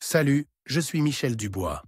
Salut, je suis Michel Dubois.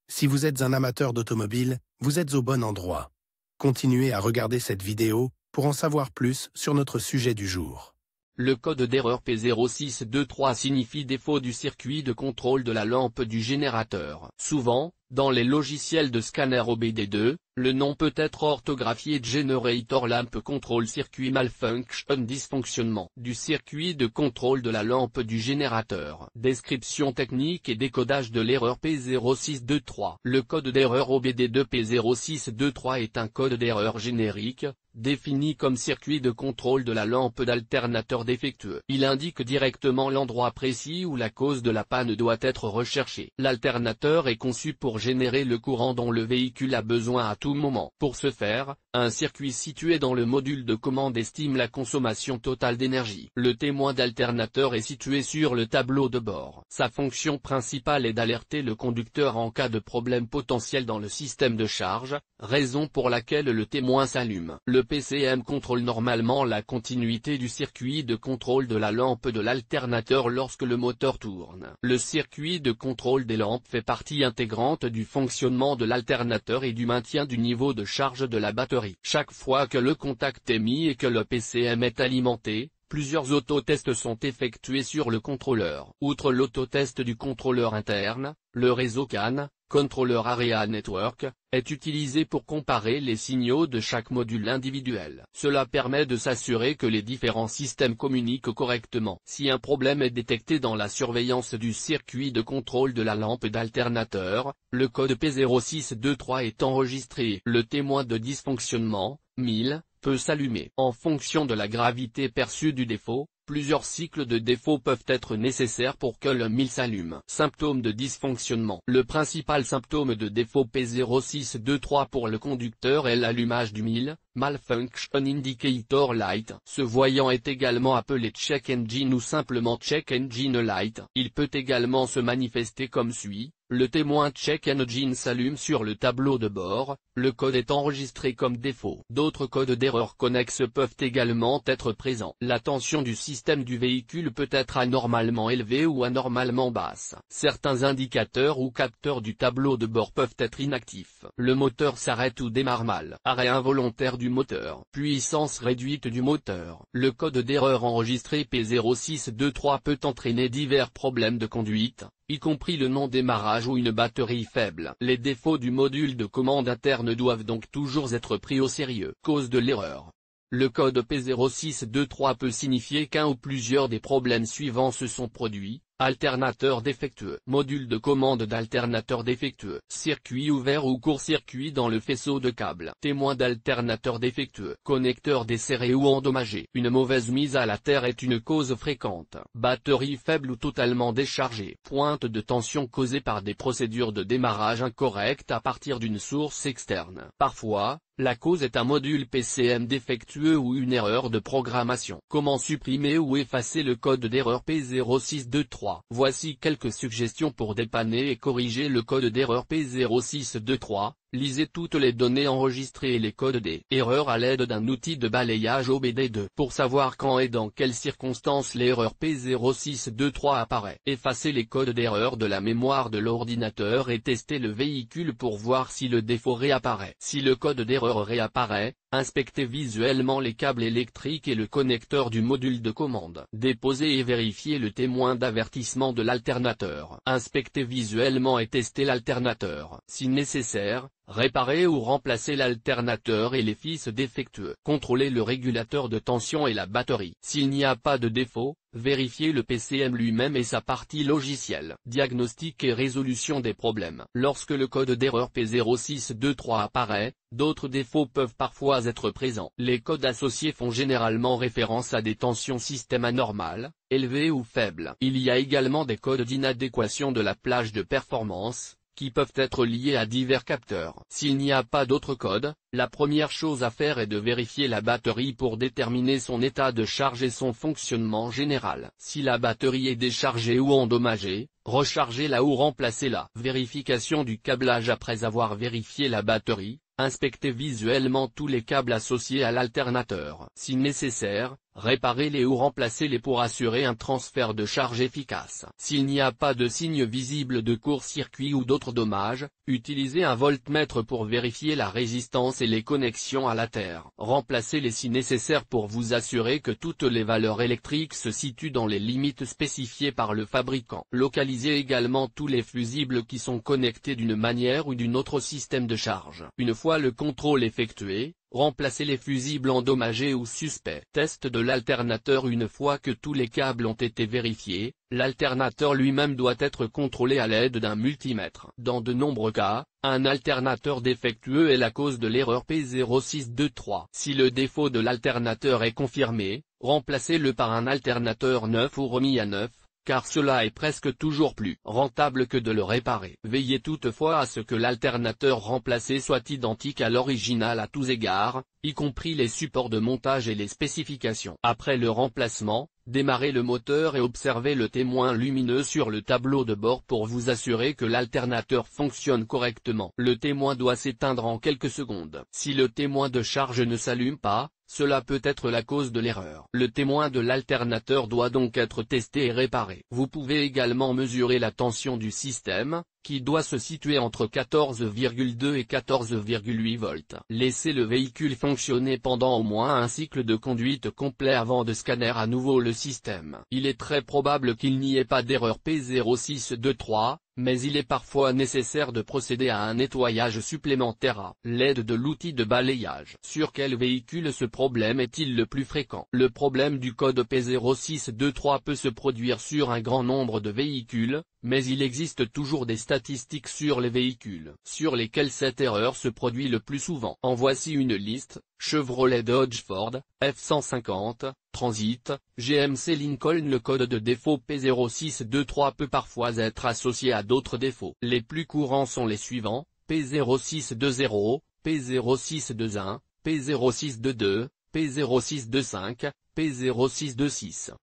Si vous êtes un amateur d'automobile, vous êtes au bon endroit. Continuez à regarder cette vidéo pour en savoir plus sur notre sujet du jour. Le code d'erreur P0623 signifie défaut du circuit de contrôle de la lampe du générateur. Souvent, dans les logiciels de scanner OBD2, le nom peut être orthographié Generator Lamp Control Circuit Malfunction dysfonctionnement du circuit de contrôle de la lampe du générateur. Description technique et décodage de l'erreur P0623. Le code d'erreur OBD2 P0623 est un code d'erreur générique, défini comme circuit de contrôle de la lampe d'alternateur défectueux. Il indique directement l'endroit précis où la cause de la panne doit être recherchée. L'alternateur est conçu pour générer le courant dont le véhicule a besoin à tout moment. Pour ce faire, un circuit situé dans le module de commande estime la consommation totale d'énergie. Le témoin d'alternateur est situé sur le tableau de bord. Sa fonction principale est d'alerter le conducteur en cas de problème potentiel dans le système de charge, raison pour laquelle le témoin s'allume. Le PCM contrôle normalement la continuité du circuit de contrôle de la lampe de l'alternateur lorsque le moteur tourne. Le circuit de contrôle des lampes fait partie intégrante du fonctionnement de l'alternateur et du maintien du niveau de charge de la batterie. Chaque fois que le contact est mis et que le PCM est alimenté, plusieurs autotests sont effectués sur le contrôleur. Outre l'autotest du contrôleur interne, le réseau CAN, Controller Area Network, est utilisé pour comparer les signaux de chaque module individuel. Cela permet de s'assurer que les différents systèmes communiquent correctement. Si un problème est détecté dans la surveillance du circuit de contrôle de la lampe d'alternateur, le code P0623 est enregistré. Le témoin de dysfonctionnement, 1000, peut s'allumer. En fonction de la gravité perçue du défaut, plusieurs cycles de défaut peuvent être nécessaires pour que le 1000 s'allume. Symptômes de dysfonctionnement. Le principal symptôme de défaut P0623 pour le conducteur est l'allumage du 1000, Malfunction Indicator Light. Ce voyant est également appelé Check Engine ou simplement Check Engine Light. Il peut également se manifester comme suit. Le témoin Check Engine s'allume sur le tableau de bord, le code est enregistré comme défaut. D'autres codes d'erreur connexes peuvent également être présents. La tension du système du véhicule peut être anormalement élevée ou anormalement basse. Certains indicateurs ou capteurs du tableau de bord peuvent être inactifs. Le moteur s'arrête ou démarre mal. Arrêt involontaire du moteur. Puissance réduite du moteur. Le code d'erreur enregistré P0623 peut entraîner divers problèmes de conduite, y compris le non-démarrage ou une batterie faible. Les défauts du module de commande interne doivent donc toujours être pris au sérieux. Cause de l'erreur. Le code P0623 peut signifier qu'un ou plusieurs des problèmes suivants se sont produits. Alternateur défectueux. Module de commande d'alternateur défectueux. Circuit ouvert ou court-circuit dans le faisceau de câble. Témoin d'alternateur défectueux. Connecteur desserré ou endommagé. Une mauvaise mise à la terre est une cause fréquente. Batterie faible ou totalement déchargée. Pointe de tension causée par des procédures de démarrage incorrectes à partir d'une source externe. Parfois, la cause est un module PCM défectueux ou une erreur de programmation. Comment supprimer ou effacer le code d'erreur P0623? Voici quelques suggestions pour dépanner et corriger le code d'erreur P0623. Lisez toutes les données enregistrées et les codes des erreurs à l'aide d'un outil de balayage OBD2. Pour savoir quand et dans quelles circonstances l'erreur P0623 apparaît. Effacez les codes d'erreur de la mémoire de l'ordinateur et testez le véhicule pour voir si le défaut réapparaît. Si le code d'erreur réapparaît, inspectez visuellement les câbles électriques et le connecteur du module de commande. Déposez et vérifiez le témoin d'avertissement de l'alternateur. Inspectez visuellement et testez l'alternateur. Si nécessaire, réparez ou remplacez l'alternateur et les fils défectueux. Contrôlez le régulateur de tension et la batterie. S'il n'y a pas de défaut, vérifiez le PCM lui-même et sa partie logicielle. Diagnostic et résolution des problèmes. Lorsque le code d'erreur P0623 apparaît, d'autres défauts peuvent parfois être présents. Les codes associés font généralement référence à des tensions système anormales, élevées ou faibles. Il y a également des codes d'inadéquation de la plage de performance, qui peuvent être liés à divers capteurs. S'il n'y a pas d'autre code, la première chose à faire est de vérifier la batterie pour déterminer son état de charge et son fonctionnement général. Si la batterie est déchargée ou endommagée, rechargez-la ou remplacez-la. Vérification du câblage. Après avoir vérifié la batterie, inspectez visuellement tous les câbles associés à l'alternateur. Si nécessaire, réparez-les ou remplacez-les pour assurer un transfert de charge efficace. S'il n'y a pas de signe visible de court-circuit ou d'autres dommages, utilisez un voltmètre pour vérifier la résistance et les connexions à la terre. Remplacez-les si nécessaire pour vous assurer que toutes les valeurs électriques se situent dans les limites spécifiées par le fabricant. Localisez également tous les fusibles qui sont connectés d'une manière ou d'une autre au système de charge. Une fois le contrôle effectué, remplacez les fusibles endommagés ou suspects. Test de l'alternateur. Une fois que tous les câbles ont été vérifiés, l'alternateur lui-même doit être contrôlé à l'aide d'un multimètre. Dans de nombreux cas, un alternateur défectueux est la cause de l'erreur P0623. Si le défaut de l'alternateur est confirmé, remplacez-le par un alternateur neuf ou remis à neuf, car cela est presque toujours plus rentable que de le réparer. Veillez toutefois à ce que l'alternateur remplacé soit identique à l'original à tous égards, y compris les supports de montage et les spécifications. Après le remplacement, démarrez le moteur et observez le témoin lumineux sur le tableau de bord pour vous assurer que l'alternateur fonctionne correctement. Le témoin doit s'éteindre en quelques secondes. Si le témoin de charge ne s'allume pas, cela peut être la cause de l'erreur. Le témoin de l'alternateur doit donc être testé et réparé. Vous pouvez également mesurer la tension du système, qui doit se situer entre 14,2 et 14,8 volts. Laissez le véhicule fonctionner pendant au moins un cycle de conduite complet avant de scanner à nouveau le système. Il est très probable qu'il n'y ait pas d'erreur P0623, mais il est parfois nécessaire de procéder à un nettoyage supplémentaire à l'aide de l'outil de balayage. Sur quel véhicule ce problème est-il le plus fréquent? Le problème du code P0623 peut se produire sur un grand nombre de véhicules, mais il existe toujours des statistiques sur les véhicules sur lesquels cette erreur se produit le plus souvent. En voici une liste: Chevrolet, Dodge, Ford, F-150, Transit, GMC, Lincoln. Le code de défaut P0623 peut parfois être associé à d'autres défauts. Les plus courants sont les suivants: P0620, P0621, P0622, P0625, P0626.